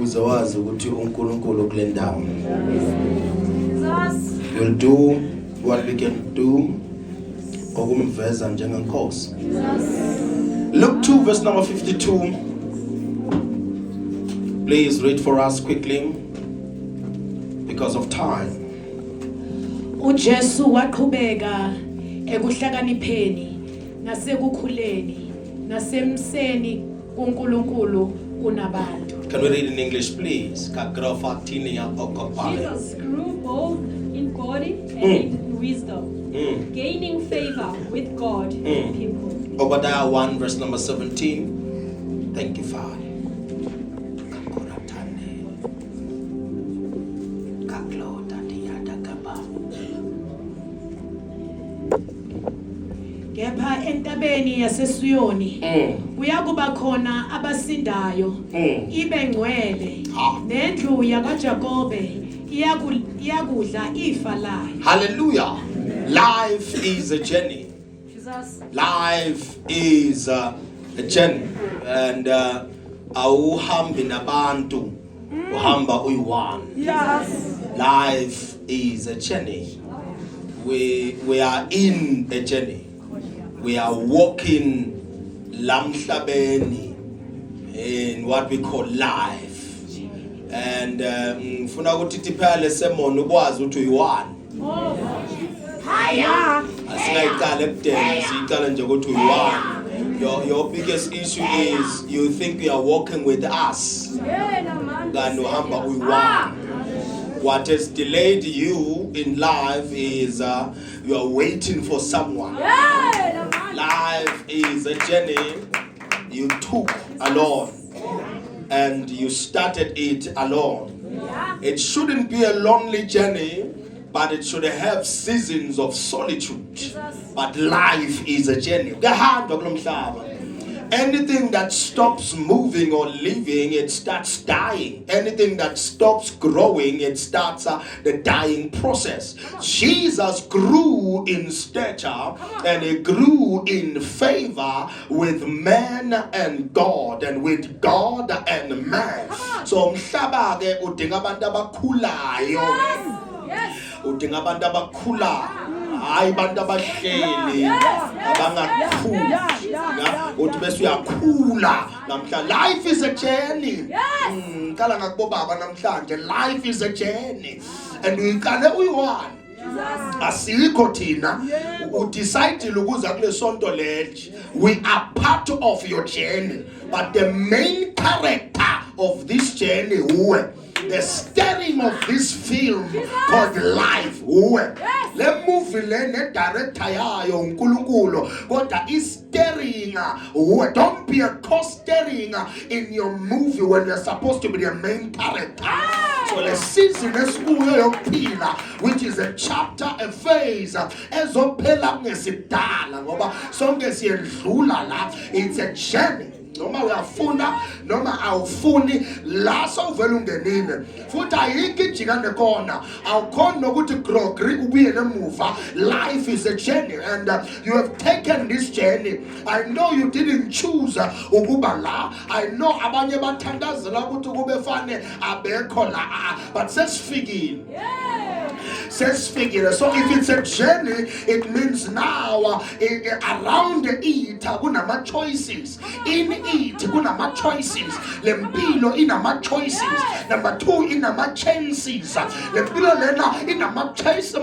uzawazi ukuthi uNkulunkulu kule ndawo. We'll do what we can do okumveza njengenkosi. Luke 2 verse number 52. Please read for us quickly because of time. uJesu waqhubeka ekuhlakanipheni nasekukhuleni nasemseni kuNkulunkulu kunabantu. Can we read in English please? Jesus grew both in body and in wisdom, gaining favor with God and people. Obadiah 1 verse number 17. Thank you, Father. Kepha entabeni yaseSiyoni kuyakuba khona abasindayo ibe ngcwele nendlu yakwaJakobe iyakudla ifa layo. Hallelujah. Life is a journey. Jesus. Life is a journey. And awuhambi nabantu uhamba uyi-one. Yes. Life is a journey. We are in a journey. We are walking lamhlabeni in what we call life. And mfuna ukuthi tiphele semon ukwazi ukuthi uyi-one. Asingayicala ekudeni siyiqala nje ukuthi uyi-one. Your biggest issue is you think you are walking with us. Kanti uhamba uyi-one. What has delayed you in life is you are waiting for someone. Life is a journey you took alone and you started it alone. It shouldn't be a lonely journey, but it should have seasons of solitude. But life is a journey. Anything that stops moving or living, it starts dying. Anything that stops growing, it starts the dying process. Jesus grew in stature and he grew in favor with man and God and with God and man. So mhlaba ke udinga abantu abakhulayo. Udinga abantu abakhula. Hayi bantu abahleli abangakhuli. Uthi bese uyakhula namhla. Life is a journey. Kala ngakubo baba namhlanje. Life is a journey. And uyiqale uyi-one. Asikho thina udecide ukuza kule sonto leli. We are part of your journey, but the main character of this journey uwe. The steering of this film called life. Le movie le ne director yayo uNkulunkulu kodwa is steering. Don't be a co-steering in your movie when you're supposed to be the main character. So the season esikuyo yokuphila, which is a chapter, a phase ezophela ngesidala ngoba sonke siyedlula la. It's a journey. Noma uyafuna noma awufuni la sawuvela ungenile futhi ayikho ijikane khona awukhona ukuthi grogri ubuyele emuva. Life is a journey and you have taken this journey. I know you didn't choose ukuba la. I know abanye bathandazela ukuthi kube fane abekho la, but sesifikile. Sesifikile. So if it's a journey, it means now around it kunama choices. In it kunama choices. Lempilo inama choices. Number 2 inama chances. Lempilo lena inama choices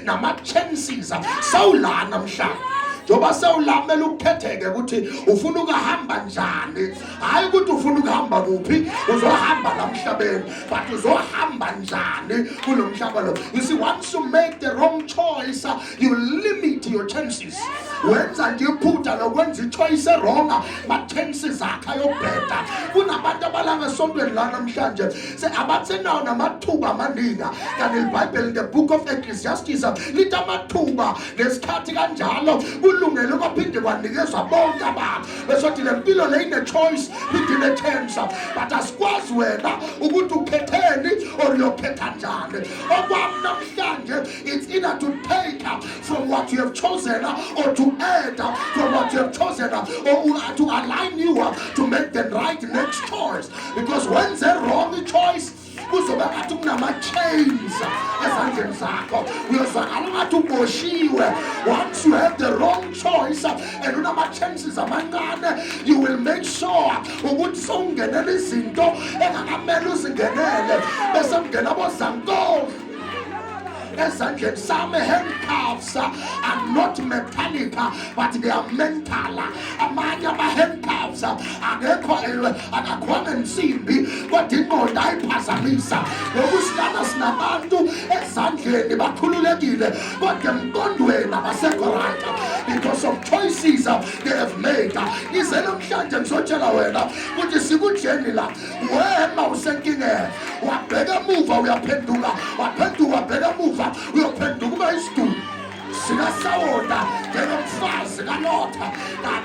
nama chances. Sawula namhlanje. Joba sewulamela ukukhetheke ukuthi ufuna ukuhamba njani. Hayi ukuthi ufuna ukuhamba kuphi, uzohamba lamhlabeni, but uzohamba njani kulomhlaba lo. You see, once you make the wrong choice, you limit your chances. Wenza nje iphutha lokwenza ichoice wrong, ma chances akho ayobheda. Kunabantu abalanga esontweni la namhlanje abatsenawo namathuba amaningi. Kanti iBhayibheli in the book of Ecclesiastes lithi amathuba ngesikhathi kanjalo kulungele kwaphinde kwanikezwa bonke abantu. Besothi lempilo le ine choice ine chance, but asikwazi wena ukuthi ukhetheni or uyokhetha njani. Okwami namhlanje, it's either to take from what you have chosen or to add from what you have chosen or to align you to make the right next choice. Because when the wrong choice, kuzoba ngathi kunama-chains ezandleni zakho, uyozwakala ngathi uboshiwe. Once you have the wrong choice and unama-chances amancane, you will make sure ukuthi sowungenela izinto engakamele uzingenele, bese kungena bozankosi ezandleni sami. Handcuffs are not mechanic, but they are mental. Amanye ama-handcuffs akakhona nsimbi, kodwa ingqondo ayiphazamisa. Ngokusilana sinabantu ezandleni bakhululekile, kodwa emqondweni abasekho right because of choices they have made. Ize namhlanje ngizotshela wena ukuthi sikujeni la, wema usenkingeni, wabheka emuva uyaphenduka, waphenduka wabheka emuva uyophenduka uba isidumbu sikasawona njengomfazi kaLotha.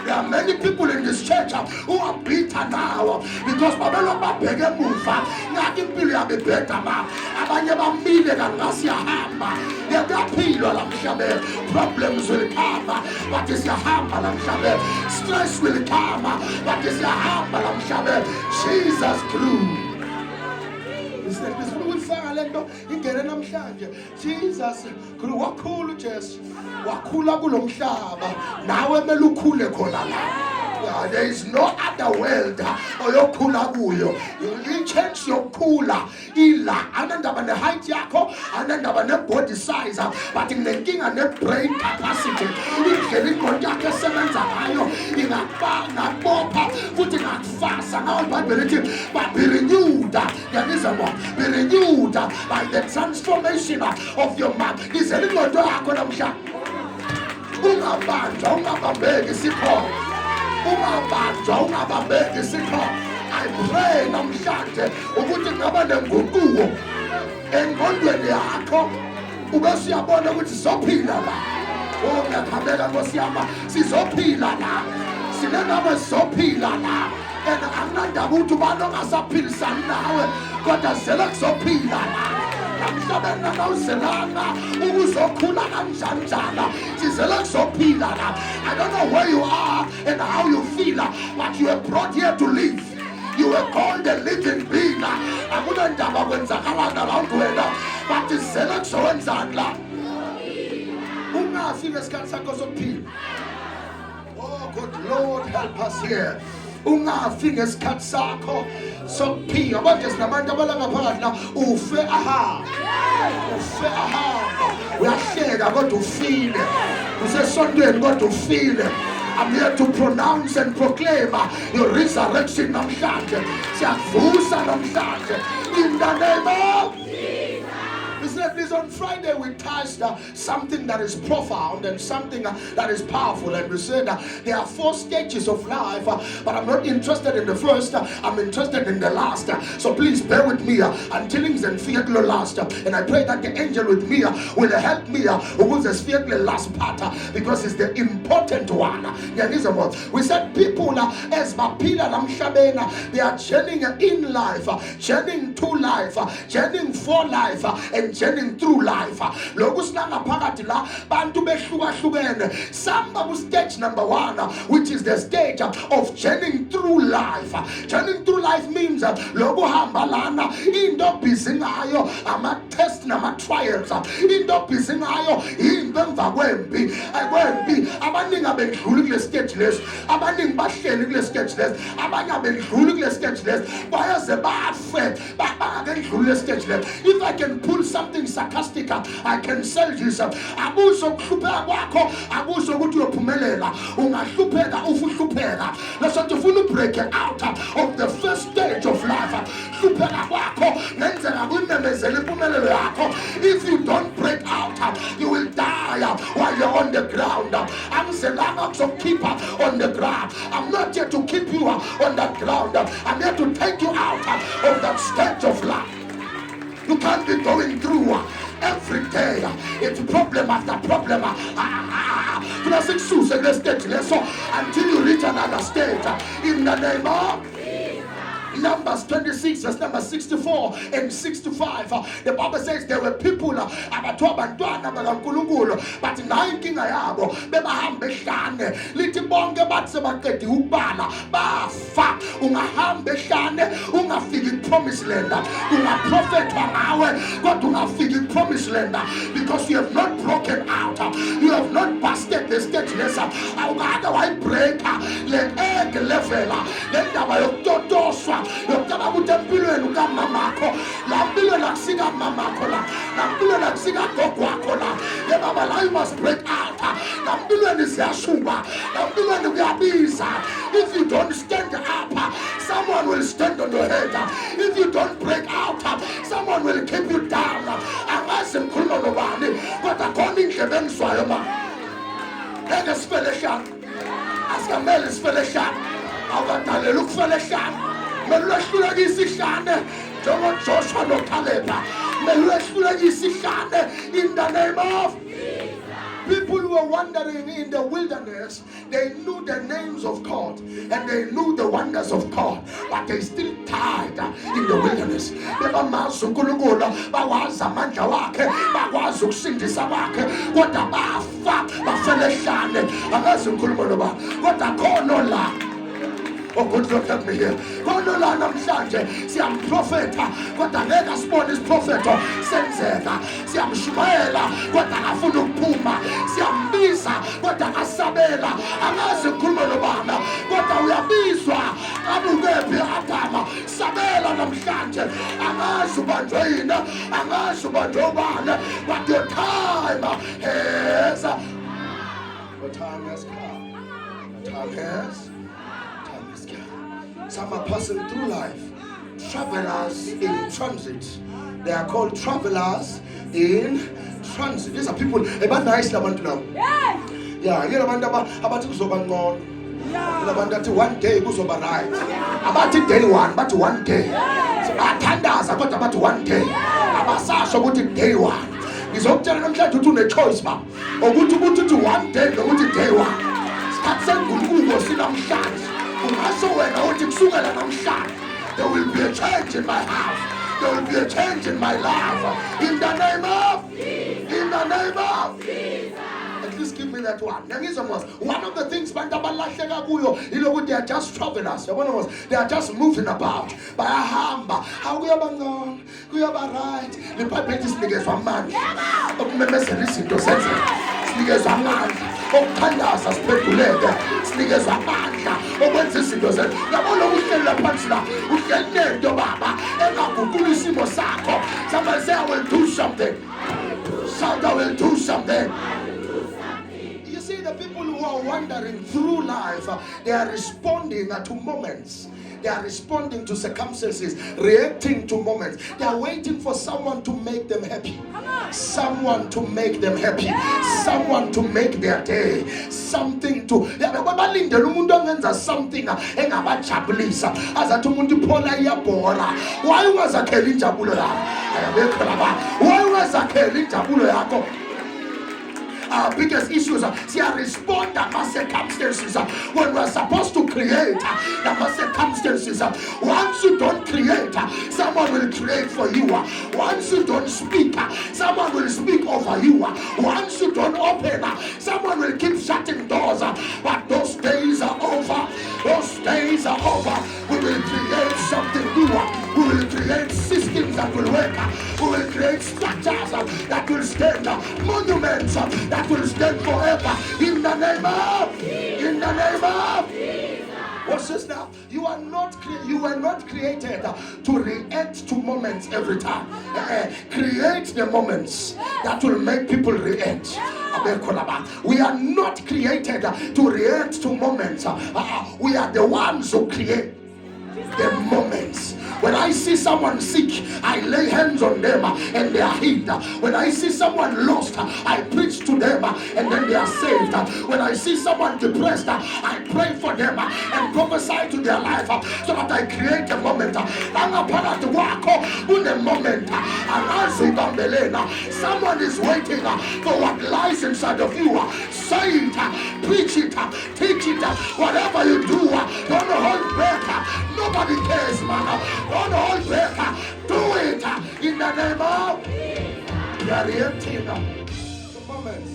There are many people in this church who are bitter now because babelokhu babheke emuva ngathi impilo yabo ibheda ma. Abanye bamile kangasiyahamba, kuyaphilwa la mhlabeni. Problems will come, but siyahamba la mhlabeni. Stress will come, but siyahamba la mhlabeni. Jesus grew. Ingene namhlanje, Jesus wakhula uJesu, wakhula kulo mhlaba, nawe kumele ukhule khona la. There is no other world oyokhula kuyo. I-chance yokukhula ila, anandaba ne-height yakho, anandaba ne-body size, but nginenkinga ne-brain capacity. Indlela ingqondo yakho esebenza ngayo ingakubopha futhi ingakufasa. Ngawo iBhayibheli lithi be renewed, be renewed by the transformation of your mind. Izela ingqondo yakho namhlanje, ungabanjwa, ungabambeki isikhona. I pray namhlanje ukuthi ngaba nenguquko engqondweni yakho, ube siyabona ukuthi sizophila la. Ngiyakhambeka Nkosi yami, sizophila la, sinengabe sizophila la. And anginandaba ukuthi ubani ongasaphilisani nawe, kodwa zela kuzophila la. Namhlabeni nawuzelana ukuzokhula kanjani njalo, sizela kuzophila la. I don't know where you are and how you feel, but you are brought here to live. You were called a living being. Akunandaba kwenzakalana la wena, but sizela kuzowenzani la. Ungafika esikhathi sakho sokuphila. Oh good Lord, help us here. Ungafika esikhathi sakho sokuphila. Kodwa sinabantu abalanga phakathi la, ufe aha, uyahleka kodwa ufile, usesontweni kodwa ufile. I'm here to pronounce and proclaim your resurrection namhlanje. Siyakuvusa namhlanje in the name of Jesus. On Friday we touched something that is profound and something that is powerful, and we said there are 4 stages of life, but I'm not interested in the first, I'm interested in the last. So please bear with me until it's in the last, and I pray that the angel with me will help me with the last part because it's the important one. We said people as Mapila Lamshabena, they are journeying in life, journeying to life, journeying for life, and journeying through life. Lokuslanga phakathi la bantu behlukahlukene. Samba stage number 1, which is the stage of journeying through life. Journeying through life means lokuhamba lana into busy ngayo ama test nama trials. Into busy ngayo into emva kwempi. Abaningi abedluli kule stage lesi. Abaningi bahleli kule stage lesi. Abanye abedluli kule stage lesi. Bayaze bafe bangakendluli kule stage lesi. If I can pull something sarcastic, I can sell this. Akuso kuhlupheka kwakho, akuso ukuthi uyophumelela. Ungahlupheka ufuhlupheka. Let's ufuna break out of the first stage of life. Hlupheka kwakho ngenzeka kuyimemezela impumelelo yakho. If you don't break out, you will die while you're on the ground. I'm selanga to keep on the ground. I'm not here to keep you on that ground. I'm here to take you out of that stage of life. You can't be going through every day. It's problem after problem. Until you reach another stage. In the name of Numbers 26, verse number 64 and 65. The Bible says there were people abathiwa abantwana bakaNkulunkulu, but nayo inkinga yabo bebahamba ehlane. Lithi bonke bathi sebaqedi ukubala bafa. Ungahamba ehlane ungafiki ipromised land. Ungaprofethwa ngawe kodwa ungafiki ipromised land because you have not broken out. You have not busted the stageness. Awukade wayibreaka le egg level. Le ndaba yokutotoswa yokutaba ukuthi empilweni kamamakho la mpilweni akusika mamakho la mpilweni akusika gogo wakho la ye baba la you must break out la mpilweni ziyashuba la mpilweni kuyabiza. If you don't stand up, someone will stand on your head. If you don't break out, someone will keep you down. Angazi mkhuluma nobani kodwa khona indlela engizwayo ma ngeke sifele hlanga asikamele sifele hlanga awukadalela ukufele hlanga kumele ulehlulekise ihlane njengoJoshua noKaleba kumele ulehlulekise ihlane in the name of people who were wandering in the wilderness. They knew the names of God and they knew the wonders of God, but they still died in the wilderness. Bebamazi uNkulunkulu, bawazi amandla wakhe, bakwazi ukusindisa kwakhe, kodwa bafa bafele ehlane. Angazi uNkulunkulu noba kodwa khona la. Oh, good, look at me here. Kono la namhlanje siyamprofetha kodwa ngeke asibone isiprofetho senzeka. Siyamshumayela kodwa akafuna ukuphuma. Siyambiza kodwa akasabela. Angazi ukukhuluma nobana kodwa uyabizwa abukephi Adama. Sabela namhlanje. Angazi ubanjwe yini, angazi ubanjwe ubani, but your time has your time has come. Your time has. Some are passing through life. Travelers in transit. They are called travelers in transit. These are people. Nice now. Yeah, you know about one day kuzoba right. About day one, but one day. Athandaza kodwa about one day. Abasasho ukuthi day one. Ngizokutshela namhlanje ukuthi une choice ba. Ukuthi one day nokuthi day one. Sikhathi seNkulunkulu sinamhlanje. There will be a change in my house. There will be a change in my life. In the name of Jesus. In the name of Jesus. At least give me that one. One of the things they are just travelers. They are just moving about. By a hamba. How we are bang we are right. The Bible is niggas one man. Listen to sense. Niggas one man. Okuthandaza siphethuleke sinikeza amandla okwenza izinto zethu. Yabona ukuhlela phansi la uhlele nento baba engaguqula isimo sakho. Somebody say I will do something. Shout I will do something. You see the people who are wandering through life, they are responding to moments. They are responding to circumstances, reacting to moments. They are waiting for someone to make them happy. Someone to make them happy. Someone to make their day. Something to balindele umuntu ongenza something engabajabulisa. Azathi umuntu iphola iyabhora. Why ungazakhela injabulo yakho? Why ungazakhela injabulo yakho? Our biggest issues respond to circumstances when we're supposed to create circumstances. Once you don't create, someone will create for you. Once you don't speak, someone will speak over you. Once you don't open, someone will keep shutting doors. But those days are over. Those days are over. We will create something new. We will create systems that will work. We will create structures that will stand. Monuments that will stand forever. In the name of What's this now? You were not created to react to moments every time. Create the moments that will make people react. We are not created to react to moments. We are the ones who create the moments. When I see someone sick, I lay hands on them and they are healed. When I see someone lost, I preach to them and then they are saved. When I see someone depressed, I pray for them and prophesy to their life so that I create a moment. Someone is waiting for what lies inside of you. Say it, preach it, teach it, whatever you do, don't hold back. Nobody cares, man. Don't hold back. Do it in the name of. They are reacting the moment.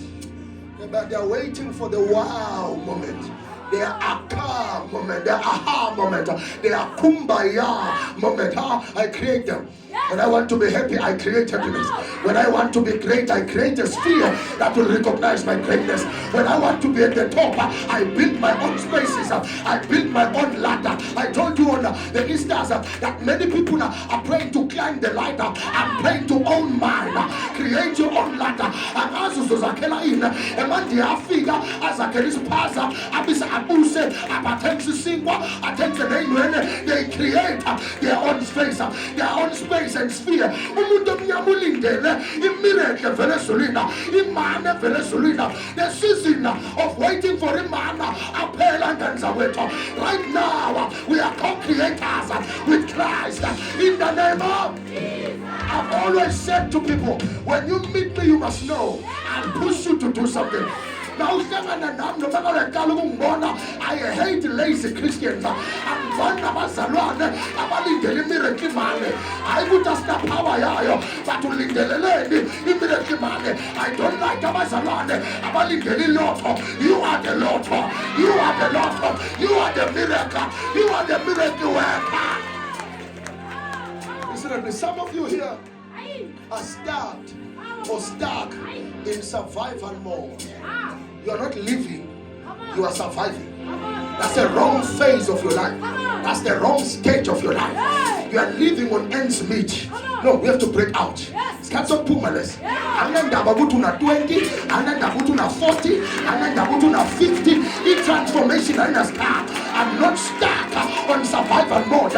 They are waiting for the wow moment. They are aha moment. They are aha moment. They are kumbaya moment. I create them. When I want to be happy, I create happiness. When I want to be great, I create a sphere that will recognize my greatness. When I want to be at the top, I build my own spaces. I build my own ladder. I told you on the Easters that many people are praying to climb the ladder. I'm praying to own mine. Create your own ladder. And as uzozakela in, and when they are figure, as I can pass, abisa abuse, apatensi singwa, atensi name, they create their own space, their own space and sphere. Umuntu mnyamulindele imiracle Venezuela, imane Venezuela. The season of waiting for imana apela nganzaweto. Right now we are co-creators with Christ in the name of Jesus. I've always said to people, when you meet me, you must know I'll push you to do something. Now, I hate lazy Christians. I would just the power, but to lead the lady immediately. I don't like the Mazalane. You are the Lord. You are the Lord. You are the miracle. You are the miracle worker. Listen, some of you here are stuck in survival mode. You are not living, you are surviving. That's the wrong phase of your life. That's the wrong stage of your life. You are living on ends meet. No, we have to break out. Skatso pumalas. Ananda babutuna 20, ananda babutuna 40, ananda babutuna 50. In transformation I start. I'm not stuck on survival mode.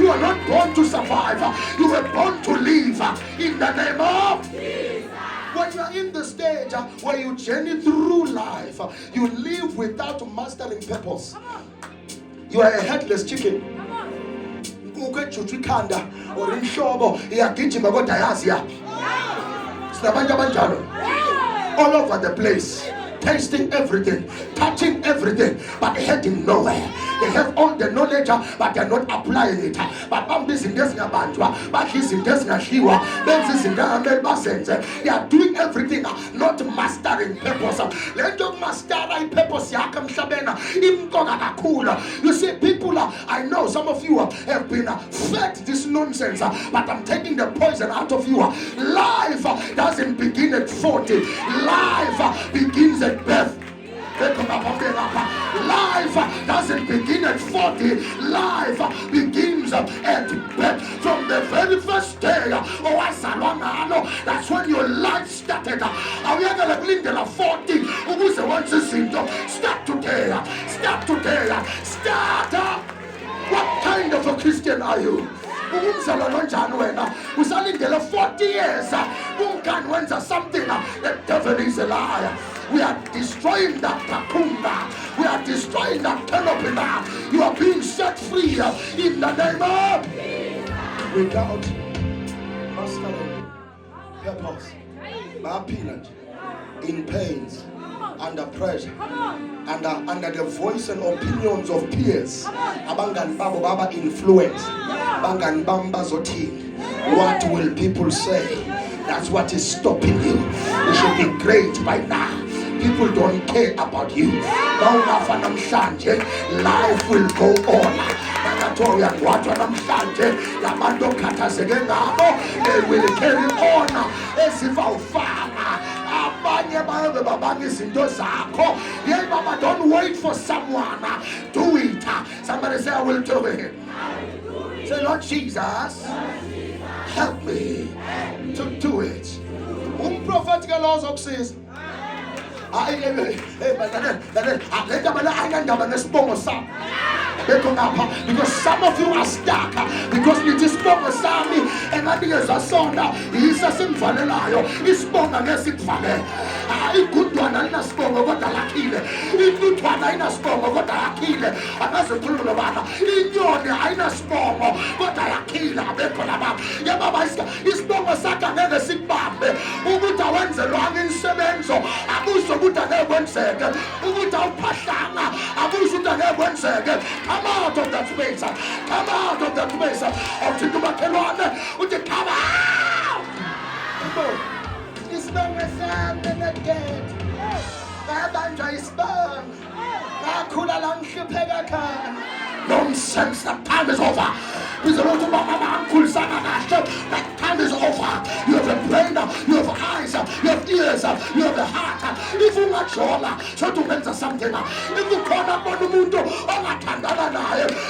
You are not born to survive. You were born to live in the name of Jesus. When you are in the stage where you journey through life, you live without mastering purpose. You are a headless chicken. Or in shobo, all over the place, tasting everything, touching everything, but heading nowhere. They have all the knowledge, but they are not applying it. But they are doing everything, not mastering purpose. Let them master purpose. You see, people, I know some of you have been fed this nonsense, but I'm taking the poison out of you. Life doesn't begin at 40. Life begins at birth. Life doesn't begin at 40. Life begins at birth. From the very first day. That's when your life started. Are we going to blink at 40? Who's the one to sing? Start today. Start today. Start. What kind of a Christian are you? We selling 40 years. Something. The devil is a liar. We are destroying that takunda. We are destroying that canopy. You are being set free in the name of without mastering purpose. Appealant, in pains, under pressure, under the voice and opinions of peers. Abangan babo baba influence. Bangan bamba zotin. What will people say? That's what is stopping you. You should be great by now. People don't care about you. Life will go on. They will carry on as if our father. Don't wait for someone. Do it. Somebody say, I will do it. Say, Lord Jesus, help me to do it. Prophetic laws says, Because some of you are stuck because nijisibongo sami enganikeza sona yisasimvalelayo isibonga ngesikuvale. Igudwana linasibongo kodwa lakhile. Intuthwana ayinasibongo kodwa yakhile. Akaze khulule bana. Inyoni ayinasibongo kodwa yakhile abekho laba. Yababa isibongo sakhe ngeke sikubambe. Ukuthi awenzelwanga insebenzo akusho ukuthi angeke kwenzeke. Ukuthi awuphahlanga akusho ukuthi angeke kwenzeke. Come out of that space. Come out of that space. Awuthi kumakhelwane uthi come out. Isibongo sami negedi. Ngabanjwa isibongo. Ngakhula la ngihlupheka khona. Nonsense, that time is over. That time is over. You have a brain, you have eyes, you have ears, you have a heart. If you not sure, so to mention something. If you call up on the mundo,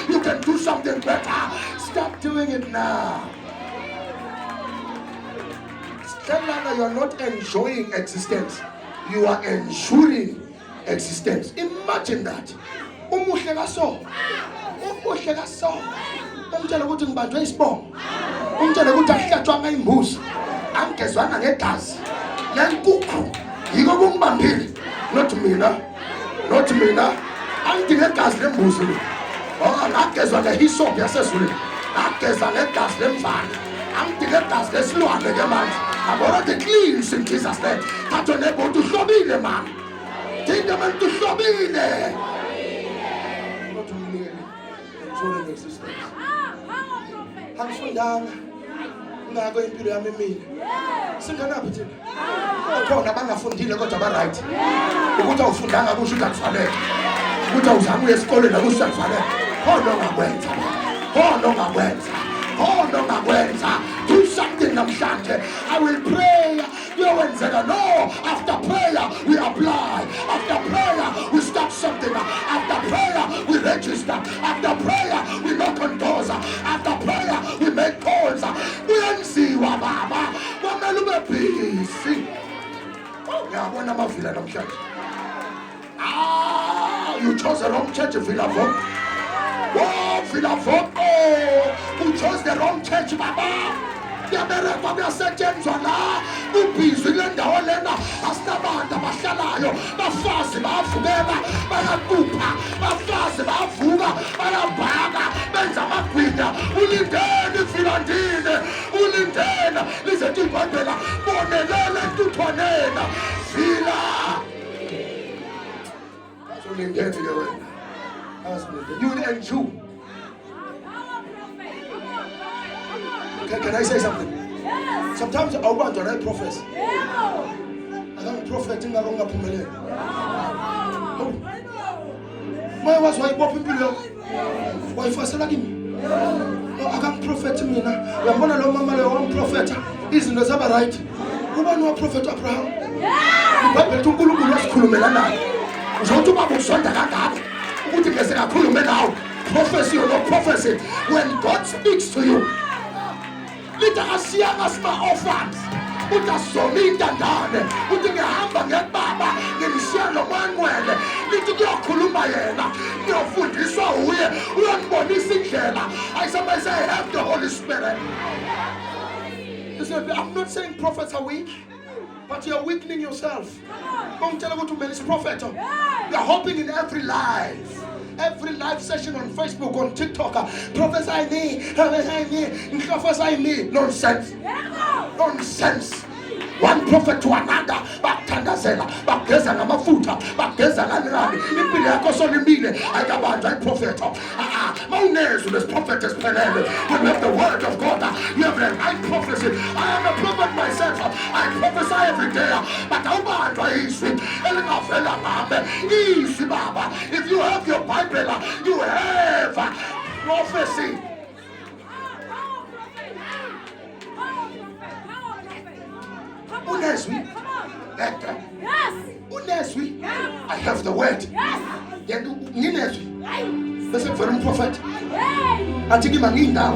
you can do something better. Stop doing it now. Tell me you are not enjoying existence. You are ensuring existence. Imagine that. Umuhle kaso. Umtshela ukuthi ngibanjwe isibongo. Umtshela ukuthi ahlatshwa ngayimbuzi. Angezwana ngegazi. Yankukhu. Yiko kungibambile. Not mina. Angidinge igazi lembuzi. Ngagezwa ngehisop yasezulwini. Ngagezwa ngegazi lemvana. Angidinge igazi lesilwane ke manje. I'm already cleansed in Jesus' name. Thato nebo uhlobile man. Thinda man uhlobile. Ensuring existence. Angifundanga ngako impilo yami mina. Singanaphi thina? Khona bangafundile kodwa ba right. Ukuthi awufundanga kusho ukuthi akufanele. Ukuthi awuzange uye esikoleni akusho akufanele. Khona ongakwenza. Do something namhlanje. I will pray. No, after prayer we apply. After prayer we start something. After prayer we register. After prayer we knock on doors. After prayer we make calls. Uyenziwa baba. Kwamele ube busy. Ngiyabona amavila namhlanje. You chose the wrong church, Villa Vogue. Oh, Villa Vogue. Oh, you chose the wrong church, baba. Yaberekwa kuyasetshenzwa la ubhizi le ndawo lena asinabantu abahlalayo bafazi bayavukela bayaqupha bafazi bayavuka bayabhaka benza amagwinya ulindele ifilandile ulindele lizethi ibhayibhela bonelele entuthwanena vila azolindele ke wena azolindele you will enjoy. Can I say something? Yes. Sometimes I want to write prophets. Yeah. I can't prophet in the wrong opinion. Why was I popping below? Why for Salagim? I can't prophet me now. I'm going to know Mama, one prophet. Isn't the Zabba right? Who want no prophet Abraham? The Bible to Gulu was Kulumelana. Jotu Babu Santa Gata. Who think is a Kulumenau? Prophecy or no prophecy. When God speaks to you, litasianga sma orphans utasominda ndane uthi ngihamba ngebaba ngilishiya nomangwele lithi kuyokhuluma yena ngiyofundiswa uye uyangibonisa indlela. Somebody say I have the Holy Spirit. Listen, I'm not saying prophets are weak, but you're weakening yourself. Don't tell about to prophet. You're hoping in every life session on Facebook, on TikTok, prophesy me. Nonsense. One prophet to another, bakuthandazela, bageza ngamafuta, bageza ngani, impilo yakho solimile, ayikabanjwa iprofeta. Mawunezwe this prophet is pelele. When you have the word of God, you have the right prophecy. I am a prophet myself. I prophesy every day, but awubanjwa izwi elingavela ngami. Izwi baba. If you have your Bible, you have prophecy. Unezwi. Yes. Unezwi. I have the word. Yes. Ninezwi. Bese for a prophet. Atiki mangi now.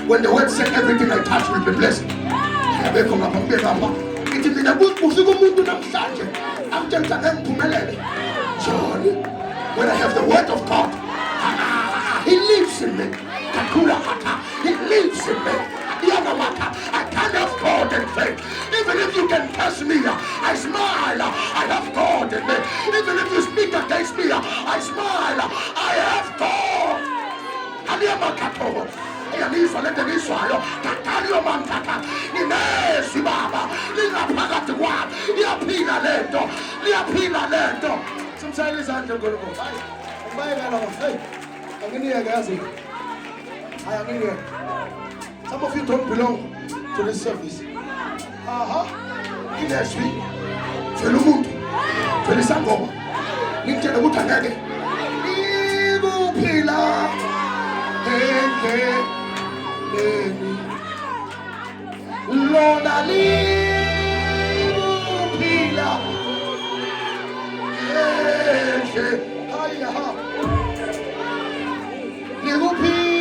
When the word said everything I touch will be blessed. Ebe koma pambe baba. Iti mina buku usiku mundu namhlanje. Amtenta nemphumelele. Jolly. When I have the word of God, he lives in me. He lives in me. I can't have God in faith. Even if you can curse me, I smile. I have God in me. Even if you speak against me, I smile. I have God. Some of you don't belong to this service. Next week, Felumutu, Felisangoma, Ninja Utangage, Ibu Pila, Lona Libu Pila, Libu Pila,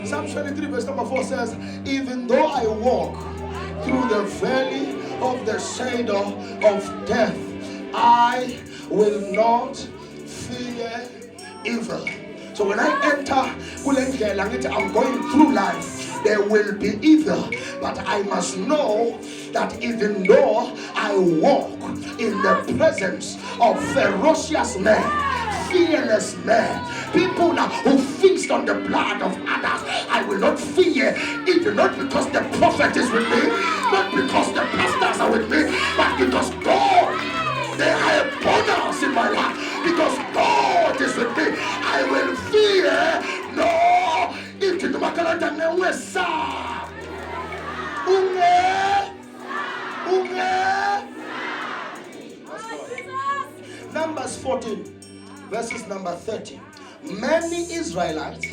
Psalm 23 verse number 4 says, even though I walk through the valley of the shadow of death, I will not fear evil. So when I enter, I'm going through life, there will be evil, but I must know that even though I walk in the presence of ferocious men, fearless men, people who feast on the blood of others, I will not fear, even not because the prophet is with me, not because the pastors are with me, but because God, there are a bonus in my life, because God is with me. I will fear no. Numbers 14 verses number 30. Many Israelites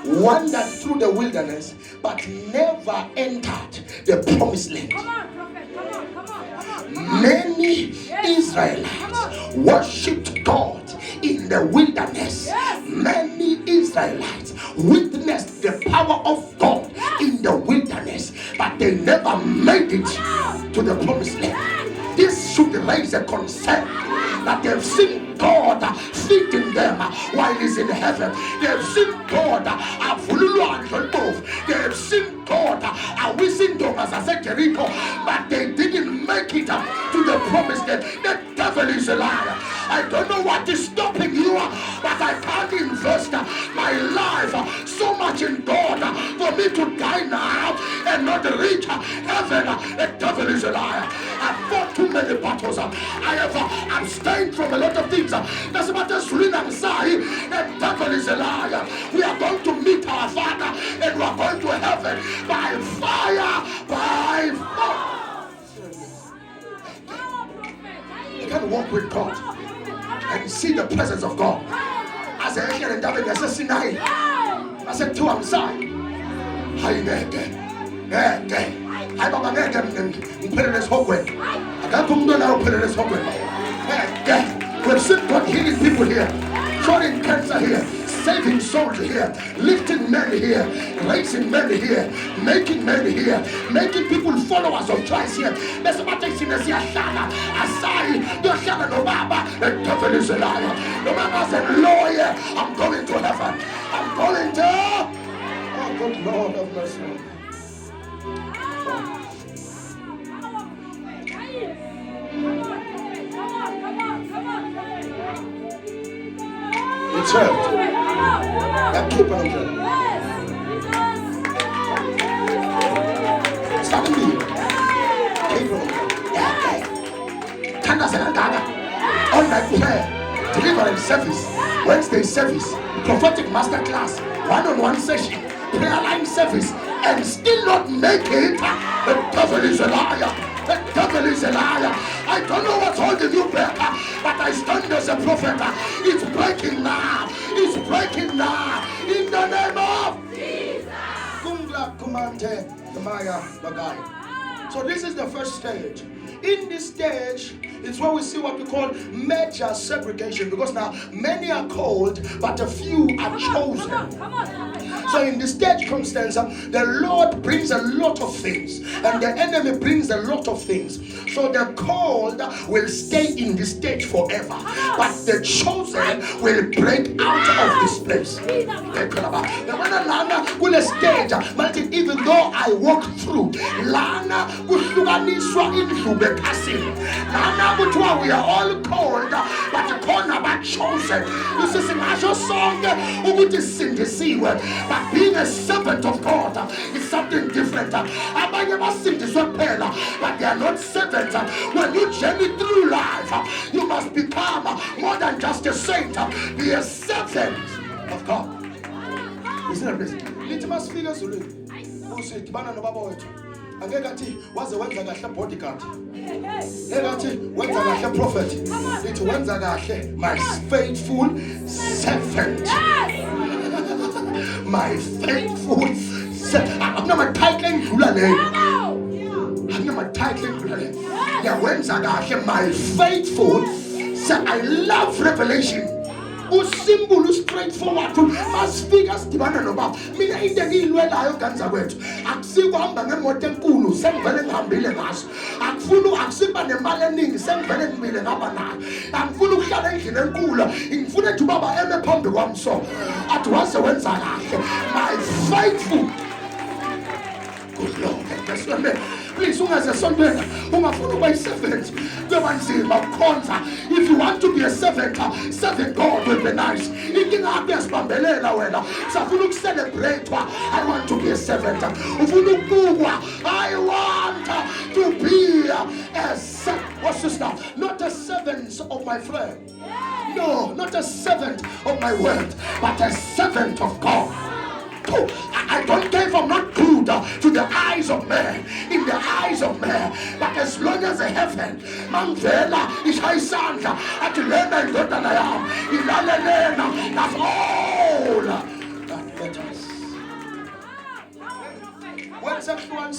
wandered through the wilderness but never entered the promised land. Come on, prophet. Come on. Many Israelites worshipped God in the wilderness. Many Israelites witnessed the power of God in the wilderness, but they never made it to the promised land. This should raise a concern that they've seen God feeding them while he's in heaven. They've seen God move. They've seen God wishing them as I said Jericho, but they didn't make it to the promised land. The devil is a liar. I don't know what is stopping you, but I can't invest my life so much in God for me to die now and not reach heaven. The devil is a liar. I've fought too many battles. I have abstained from a lot of things. That's about the Suriname side. The devil is a liar. We are going to meet our Father and we are going to heaven by fire, by fire. You can't with God and see the presence of God. As I hear the devil, I said, Sinai. I said, to Amsai. Hi, Nege. I Baba Nege, put in this whole way. I got to now put in this whole way. We've seen God healing people here, curing cancer here, saving souls here, lifting men here, raising men here, making men here, making people followers of Christ here. There's about to see the Shana, Asai, the Shana no Baba, the devil is a liar. No Baba said, lawyer, I'm going to heaven. I'm going to. Oh, good Lord of mercy. It's hurt. Now keep on going. Stop me. Keep on going. Candace and Ghana. On my prayer. Deliverance service. Wednesday service. Prophetic master class. One-on-one session. Prayer line service. And still not make it. The devil is a liar. The devil is a liar. I don't know what's holding you back, but I stand as a prophet. It's breaking now. It's breaking now. In the name of Jesus. Kungla Kumante Kamaya Bagai. So this is the first stage. In this stage, it's where we see what we call major segregation, because now many are called, but a few are chosen. So in this circumstance, the Lord brings a lot of things, and the enemy brings a lot of things. So the called will stay in this stage forever, but the chosen will break out of this place. Even though I walk through, we are all called, but chosen. You see, but being a servant of God is something different. I never seen this one, but they are not servants. When you journey through life, you must become more than just a saint. Be a servant of God. Isn't it? Litmus figures who said, Banana Baba. Angekati waze wenza kahle bodyguard. Ngekati wenza kahle prophet. Lithi wenza kahle my faithful servant. My faithful servant. I'm not my title ngula le. I'm not my title ngula le. Ya wenza kahle my faithful. So I love revelation. Usimbulu straightforward masifika sidibana noba mina into engiyilwelayo kanza kwethu akusikuhamba ngemoto enkulu sengivele ngihambile ngaso akufuna akusiba nemali eningi sengivele ngibile ngaba nayo angifuna ukuhlala endlini enkulu ngifuna ukuthi baba eme phambi kwami so athi waze wenza kahle my faithful good Lord that's what I please ungazesontweni ungafuna ukuba yiservant kuyoba nzima ukukhonza. If you want to be a servant, serving God will be nice. Inkinga yakho yasibambelela wena safuna ukucelebrate. I want to be a servant. Ufuna ukubukwa. I want to be a servant. What's this now? Not a servant of my friend. No, not a servant of my word, but a servant of God. I don't care if I'm not good to the eyes of man, in the eyes of man, but as long as the heaven, Mangvela is high sand, at Lena and Dotana, that's all that matters. What's up, one?